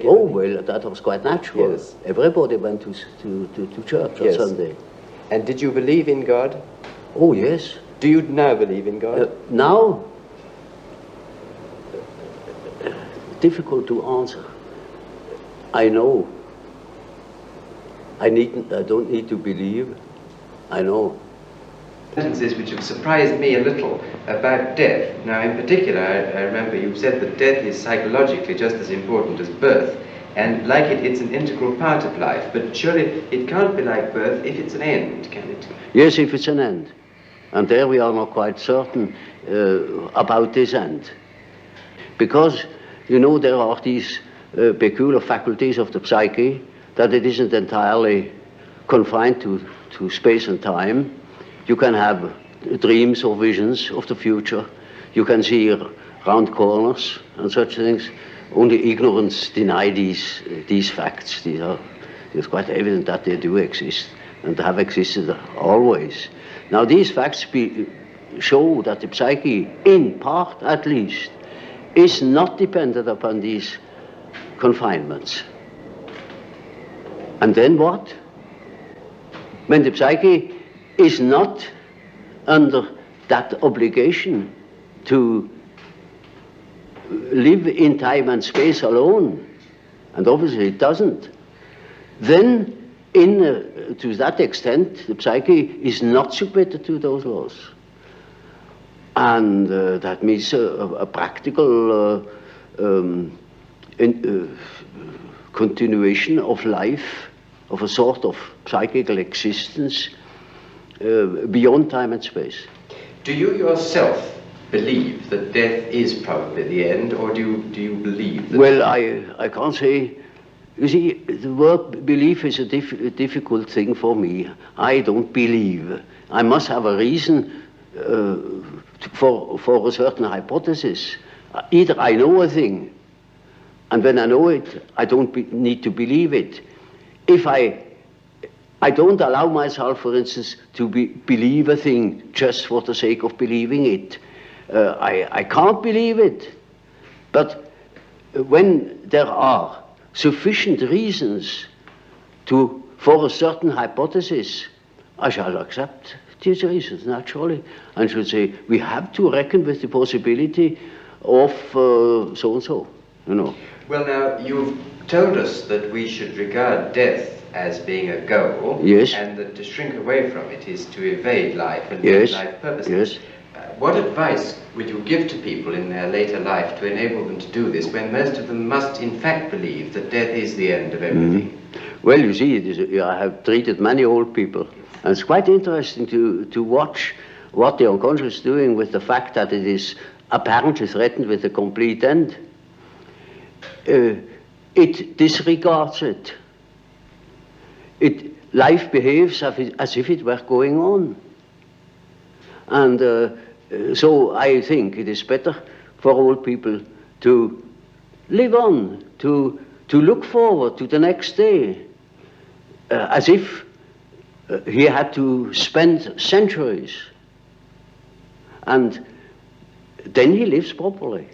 Oh, well, that was quite natural. Yes. Everybody went to church on Yes. Sunday. And did you believe in God? Oh, yes. Do you now believe in God? Now, difficult to answer. I know. I don't need to believe. I know. Sentences which have surprised me a little about death. Now, in particular, I remember you said that death is psychologically just as important as birth, and like it, it's an integral part of life. But surely it can't be like birth if it's an end, can it? Yes, if it's an end. And there we are not quite certain about this end. Because, you know, there are these peculiar faculties of the psyche that it isn't entirely confined to space and time. You can have dreams or visions of the future. You can see round corners and such things. Only ignorance deny these facts. It's quite evident that they do exist and have existed always. Now these facts show that the psyche, in part at least, is not dependent upon these confinements. And then what? When the psyche is not under that obligation to live in time and space alone, and obviously it doesn't, then to that extent the psyche is not submitted to those laws. And that means a practical continuation of life, of a sort of psychical existence beyond time and space. Do you yourself believe that death is probably the end, or do you believe that... Well, I can't say. You see, the word belief is a difficult thing for me. I don't believe. I must have a reason for a certain hypothesis. Either I know a thing, and when I know it, I don't need to believe it. If I don't allow myself, for instance, to believe a thing just for the sake of believing it. I can't believe it. But when there are sufficient reasons for a certain hypothesis, I shall accept these reasons, naturally, and should say, we have to reckon with the possibility of so-and-so, you know. Well, now, you've told us that we should regard death as being a goal, yes, and that to shrink away from it is to evade life and yes, make life purposeless. Yes. What advice would you give to people in their later life to enable them to do this, when most of them must in fact believe that death is the end of everything? Mm-hmm. Well, you see, I have treated many old people, and it's quite interesting to watch what the unconscious is doing with the fact that it is apparently threatened with a complete end. It disregards it. Life behaves as if it were going on. And so I think it is better for old people to live on, to look forward to the next day, as if he had to spend centuries. And then he lives properly.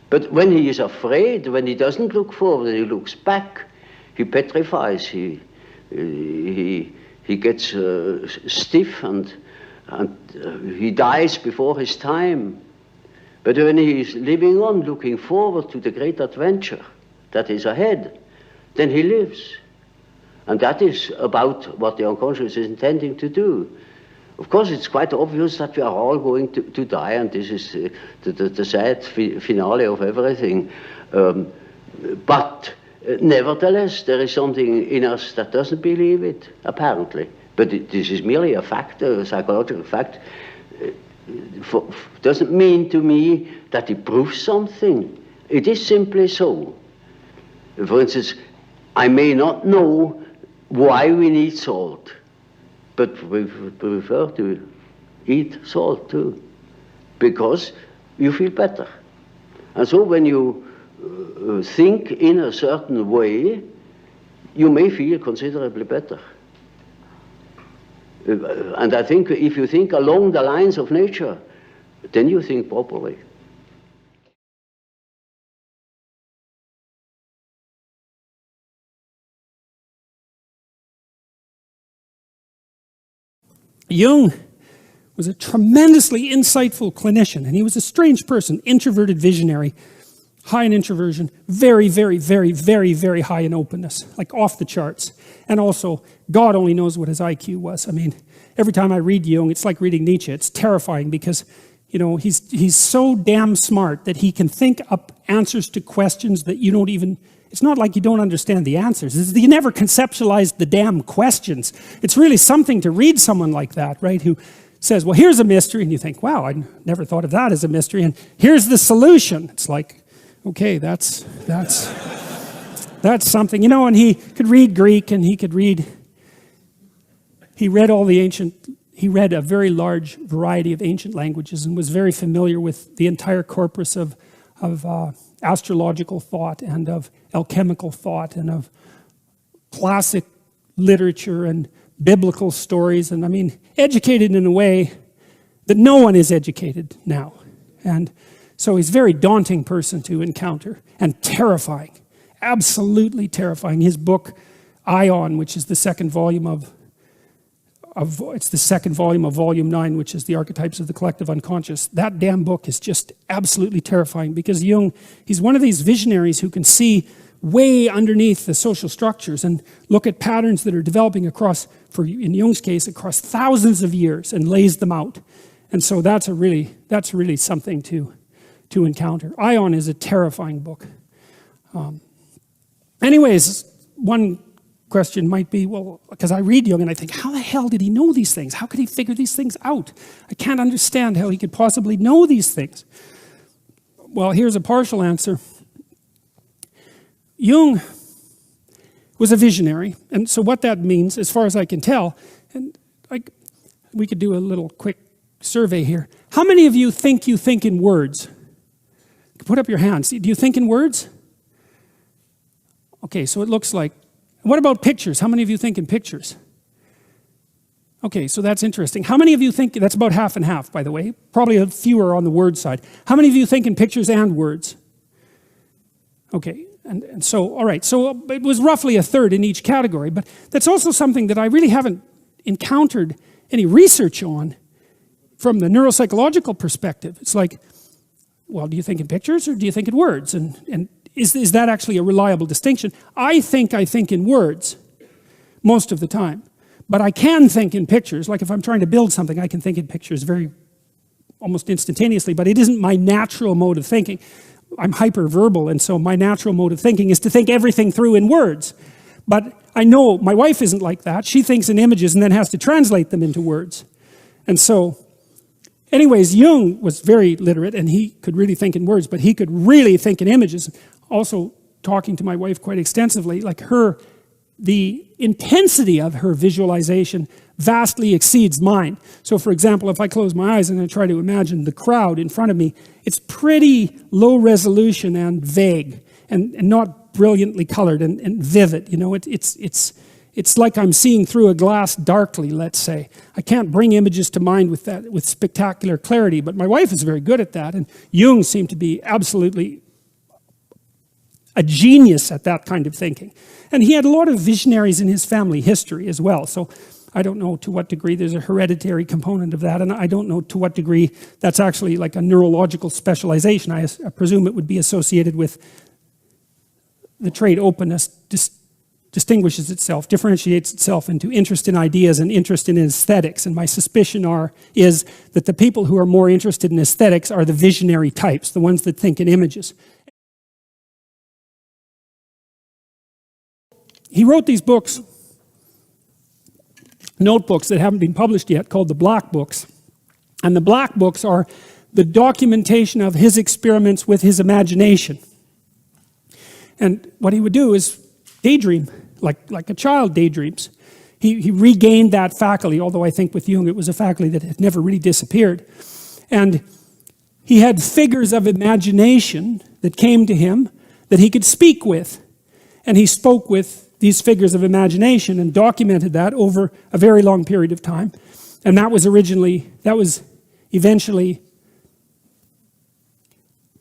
But when he is afraid, when he doesn't look forward, he looks back, he petrifies, he gets stiff and he dies before his time. But when he is living on, looking forward to the great adventure that is ahead, then he lives. And that is about what the unconscious is intending to do. Of course, it's quite obvious that we are all going to die, and this is the sad finale of everything. But nevertheless, there is something in us that doesn't believe it, apparently. But this is merely a fact, a psychological fact. Doesn't mean to me that it proves something. It is simply so. For instance, I may not know why we need salt, but we prefer to eat salt too, because you feel better. And so when you think in a certain way, you may feel considerably better. And I think if you think along the lines of nature, then you think properly. Jung was a tremendously insightful clinician, and he was a strange person, introverted visionary, high in introversion, very, very, very, very, very high in openness, like off the charts. And also, God only knows what his IQ was. I mean, every time I read Jung, it's like reading Nietzsche. It's terrifying because, you know, he's so damn smart that he can think up answers to questions that you don't even, it's not like you don't understand the answers. It's that you never conceptualized the damn questions. It's really something to read someone like that, right, who says, well, here's a mystery, and you think, wow, I never thought of that as a mystery, and here's the solution. It's like, okay, that's something, you know. And he could read Greek, and he read a very large variety of ancient languages and was very familiar with the entire corpus of astrological thought and of alchemical thought and of classic literature and biblical stories, and I mean, educated in a way that no one is educated now. And so he's a very daunting person to encounter, and terrifying, absolutely terrifying. His book, Ion, which is the second volume of volume 9, which is the archetypes of the collective unconscious. That damn book is just absolutely terrifying, because Jung, he's one of these visionaries who can see way underneath the social structures and look at patterns that are developing across, in Jung's case, across thousands of years, and lays them out. And so that's really something to encounter. Ion is a terrifying book. Anyways, one question might be, well, because I read Jung and I think, how the hell did he know these things? How could he figure these things out? I can't understand how he could possibly know these things. Well, here's a partial answer. Jung was a visionary, and so what that means, as far as I can tell, and we could do a little quick survey here. How many of you think in words? Put up your hands. Do you think in words? Okay, so it looks like. What about pictures? How many of you think in pictures? Okay, so that's interesting. How many of you think, that's about half and half, by the way, probably a fewer on the word side. How many of you think in pictures and words? Okay. And so, all right, so it was roughly a third in each category, but that's also something that I really haven't encountered any research on from the neuropsychological perspective. It's like, well, do you think in pictures or do you think in words? And is that actually a reliable distinction? I think in words most of the time, but I can think in pictures. Like if I'm trying to build something, I can think in pictures almost instantaneously, but it isn't my natural mode of thinking. I'm hyperverbal, and so my natural mode of thinking is to think everything through in words. But I know my wife isn't like that. She thinks in images and then has to translate them into words. And so, anyways, Jung was very literate, and he could really think in words, but he could really think in images. Also, talking to my wife quite extensively, like the intensity of her visualization vastly exceeds mine. So for example, if I close my eyes and I try to imagine the crowd in front of me, it's pretty low resolution and vague and not brilliantly colored and vivid. You know, it's like I'm seeing through a glass darkly, let's say. I can't bring images to mind with spectacular clarity, but my wife is very good at that, and Jung seemed to be absolutely a genius at that kind of thinking. And he had a lot of visionaries in his family history as well. So I don't know to what degree there's a hereditary component of that, and I don't know to what degree that's actually like a neurological specialization. I presume it would be associated with the trait openness distinguishes itself, differentiates itself into interest in ideas and interest in aesthetics. And my suspicion is that the people who are more interested in aesthetics are the visionary types, the ones that think in images. He wrote these books, notebooks that haven't been published yet, called the Black Books. And the Black Books are the documentation of his experiments with his imagination. And what he would do is daydream, like a child daydreams. He regained that faculty, although I think with Jung it was a faculty that had never really disappeared. And he had figures of imagination that came to him that he could speak with. And he spoke with these figures of imagination and documented that over a very long period of time. And that was eventually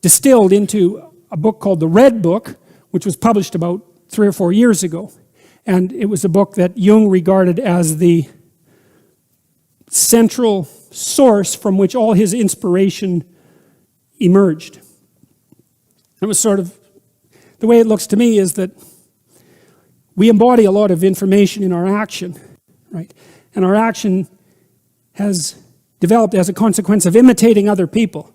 distilled into a book called The Red Book, which was published about 3 or 4 years ago. And it was a book that Jung regarded as the central source from which all his inspiration emerged. It was sort of, the way it looks to me is that we embody a lot of information in our action, right? And our action has developed as a consequence of imitating other people.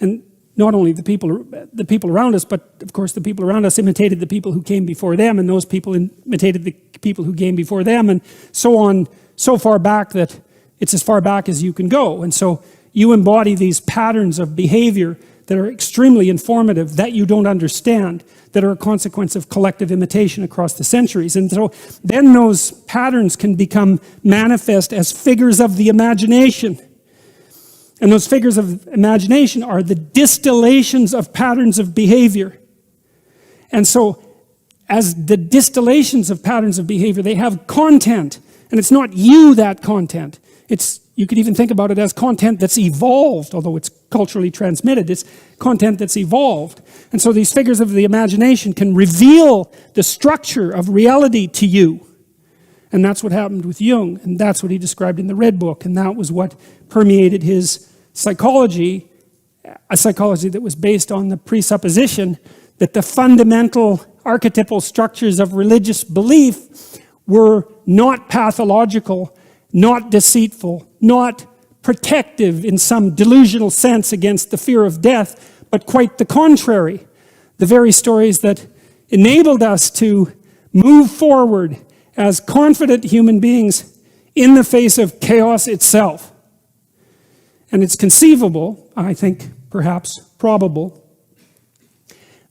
And not only the people around us, but of course the people around us imitated the people who came before them, and those people imitated the people who came before them, and so on, so far back that it's as far back as you can go. And so you embody these patterns of behavior that are extremely informative, that you don't understand, that are a consequence of collective imitation across the centuries. And so then those patterns can become manifest as figures of the imagination. And those figures of imagination are the distillations of patterns of behavior. And so, as the distillations of patterns of behavior, they have content. And it's not you, that content. You could even think about it as content that's evolved, although it's culturally transmitted. It's content that's evolved. And so these figures of the imagination can reveal the structure of reality to you. And that's what happened with Jung, and that's what he described in the Red Book, and that was what permeated his psychology, a psychology that was based on the presupposition that the fundamental archetypal structures of religious belief were not pathological, not deceitful, not protective in some delusional sense against the fear of death, but quite the contrary. The very stories that enabled us to move forward as confident human beings in the face of chaos itself. And it's conceivable, I think perhaps probable,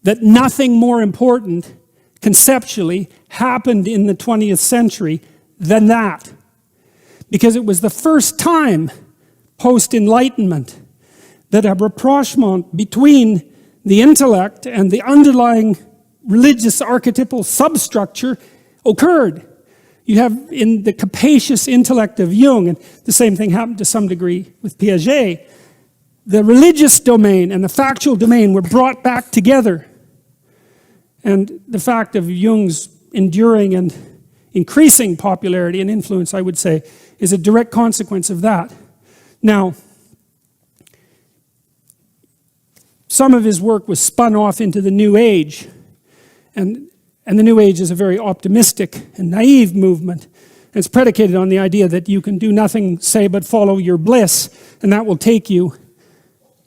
that nothing more important conceptually happened in the 20th century than that. Because it was the first time post-Enlightenment that a rapprochement between the intellect and the underlying religious archetypal substructure occurred. You have in the capacious intellect of Jung, and the same thing happened to some degree with Piaget, the religious domain and the factual domain were brought back together. And the fact of Jung's enduring and increasing popularity and influence, I would say, is a direct consequence of that. Now, some of his work was spun off into the New Age, and the New Age is a very optimistic and naive movement. And it's predicated on the idea that you can do nothing, say, but follow your bliss, and that will take you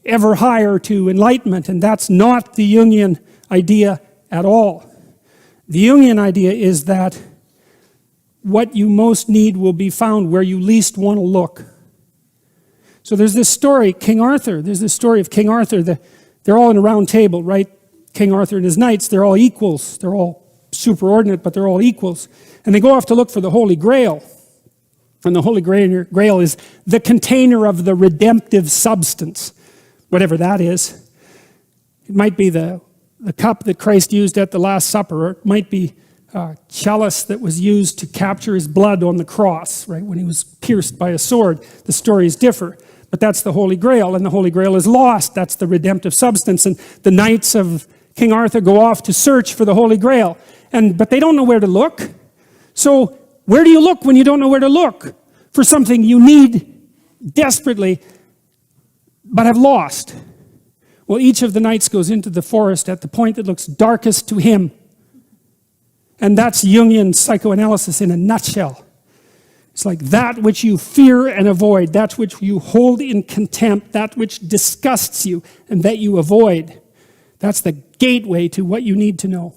ever higher to enlightenment. And that's not the Jungian idea at all. The Jungian idea is that what you most need will be found where you least want to look. So there's this story, King Arthur. There's this story of King Arthur. They're all in a round table, right? King Arthur and his knights, they're all equals. They're all superordinate, but they're all equals. And they go off to look for the Holy Grail. And the Holy Grail is the container of the redemptive substance, whatever that is. It might be the cup that Christ used at the Last Supper, or it might be a chalice that was used to capture his blood on the cross, right, when he was pierced by a sword. The stories differ, but that's the Holy Grail, and the Holy Grail is lost. That's the redemptive substance, and the knights of King Arthur go off to search for the Holy Grail, but they don't know where to look. So where do you look when you don't know where to look for something you need desperately but have lost? Well, each of the knights goes into the forest at the point that looks darkest to him. And that's Jungian psychoanalysis in a nutshell. It's like that which you fear and avoid, that which you hold in contempt, that which disgusts you and that you avoid. That's the gateway to what you need to know.